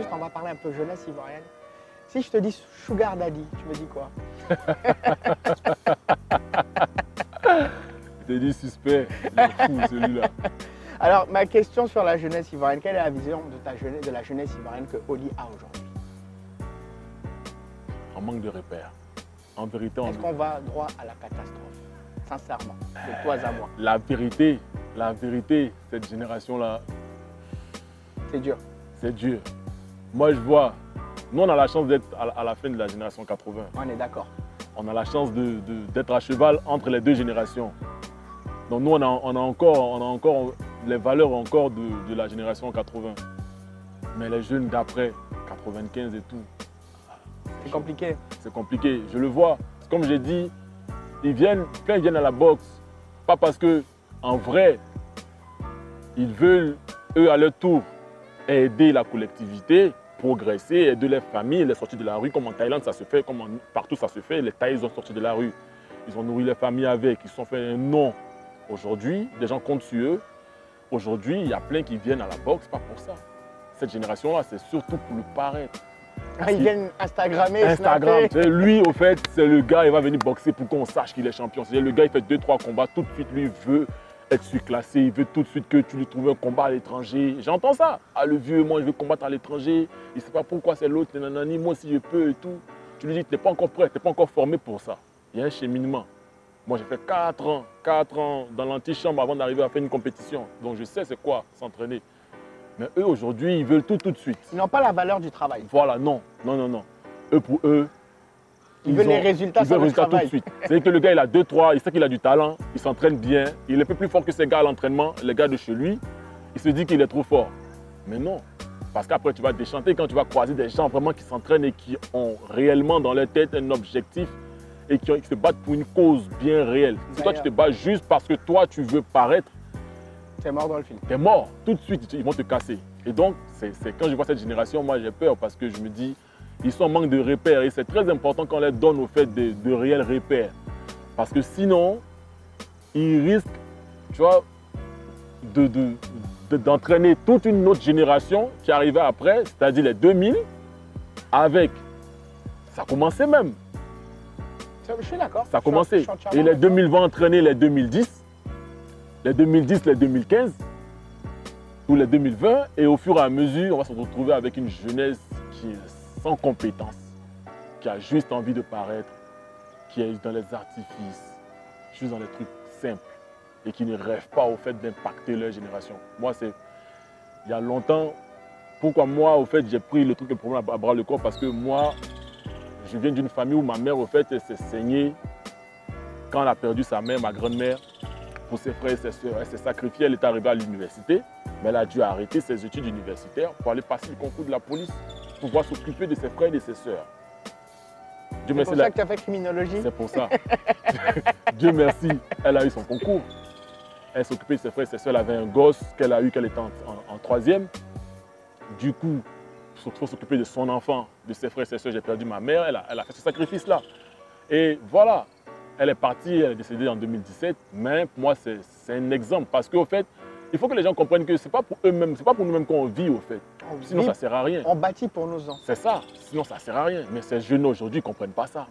juste, on va parler un peu jeunesse ivoirienne. Si je te dis Sugar Daddy, tu me dis quoi? Je t'ai dit suspect, il est fou celui-là. Alors, ma question sur la jeunesse ivoirienne, quelle est la vision de la jeunesse ivoirienne que Oli a aujourd'hui? On manque de repères. En vérité, Est-ce qu'on va droit à la catastrophe? Sincèrement, de toi à moi. la vérité, cette génération-là, C'est dur. c'est dur. Moi, je vois, nous, on a la chance d'être à la fin de la génération 80. On est d'accord. On a la chance d'être à cheval entre les deux générations. Donc nous, on a encore les valeurs encore de la génération 80. Mais les jeunes d'après, 95 et tout, C'est compliqué. c'est compliqué. Je le vois. Comme j'ai dit, plein viennent à la boxe. Pas parce que, en vrai, ils veulent, eux, à leur tour, aider la collectivité, progresser, aider les familles, les sortir de la rue. Comme en Thaïlande, ça se fait, comme partout ça se fait. Les Thaïs, ils ont sorti de la rue. Ils ont nourri les familles avec. Ils se sont fait un nom. Aujourd'hui, des gens comptent sur eux. Aujourd'hui, il y a plein qui viennent à la boxe, pas pour ça. Cette génération-là, c'est surtout pour le paraître. Ils viennent Instagrammer, Instagram, snapper. lui, au fait, c'est le gars, il va venir boxer pour qu'on sache qu'il est champion. C'est le gars, il fait 2-3 combats, tout de suite, lui, il veut être surclassé, il veut tout de suite que tu lui trouves un combat à l'étranger. J'entends ça. Ah, le vieux, moi, je veux combattre à l'étranger. Il ne sait pas pourquoi c'est l'autre, nanani, moi, si je peux et tout. Tu lui dis, tu n'es pas encore prêt, tu n'es pas encore formé pour ça. Il y a un cheminement. Moi, j'ai fait 4 ans dans l'antichambre avant d'arriver à faire une compétition. Donc, je sais c'est quoi s'entraîner. Mais eux, aujourd'hui, ils veulent tout de suite. Ils n'ont pas la valeur du travail. Voilà, non. Eux, pour eux, Ils veulent les résultats sur le tout de travail. suite. C'est que le gars, il a 2-3, il sait qu'il a du talent, il s'entraîne bien, il est un peu plus fort que ces gars à l'entraînement, les gars de chez lui. Il se dit qu'il est trop fort. Mais non. Parce qu'après, tu vas déchanter quand tu vas croiser des gens vraiment qui s'entraînent et qui ont réellement dans leur tête un objectif et qui se battent pour une cause bien réelle. Si toi, tu te bats juste parce que toi, tu veux paraître, C'est mort dans le film. t'es mort. Tout de suite, ils vont te casser. Et donc, c'est quand je vois cette génération, moi, j'ai peur parce que je me dis, ils sont en manque de repères. Et c'est très important qu'on leur donne au fait de réels repères. Parce que sinon, ils risquent, tu vois, d'entraîner toute une autre génération qui arrivait après, c'est-à-dire les 2000, avec, ça commençait même. Je suis d'accord. Ça a commencé. Je suis entièrement Et les d'accord. 2000 vont entraîner les 2010, les 2010, les 2015, ou les 2020. Et au fur et à mesure, on va se retrouver avec une jeunesse qui est sans compétence, qui a juste envie de paraître, qui est dans les artifices, juste dans les trucs simples, et qui ne rêve pas au fait d'impacter leur génération. Moi, c'est il y a longtemps, pourquoi moi, au fait, j'ai pris le truc, le problème à bras le corps, parce que moi, je viens d'une famille où ma mère, au fait, elle s'est saignée quand elle a perdu sa mère, ma grand-mère, pour ses frères et ses soeurs. Elle s'est sacrifiée, elle est arrivée à l'université, mais elle a dû arrêter ses études universitaires pour aller passer le concours de la police, pour pouvoir s'occuper de ses frères et de ses soeurs. C'est pour ça que tu as fait criminologie. C'est pour ça. Dieu merci, elle a eu son concours. Elle s'occupait de ses frères et ses soeurs, elle avait un gosse qu'elle a eu, qu'elle était en 3e. Du coup, il faut s'occuper de son enfant, de ses frères et ses soeurs. J'ai perdu ma mère, elle a fait ce sacrifice-là. Et voilà, elle est partie, elle est décédée en 2017. Mais pour moi, c'est un exemple. Parce qu'au fait, il faut que les gens comprennent que ce n'est pas pour eux-mêmes, ce n'est pas pour nous-mêmes qu'on vit, au fait. Sinon, ça ne sert à rien. On bâtit pour nos enfants. C'est ça. Sinon, ça ne sert à rien. Mais ces jeunes aujourd'hui ne comprennent pas ça.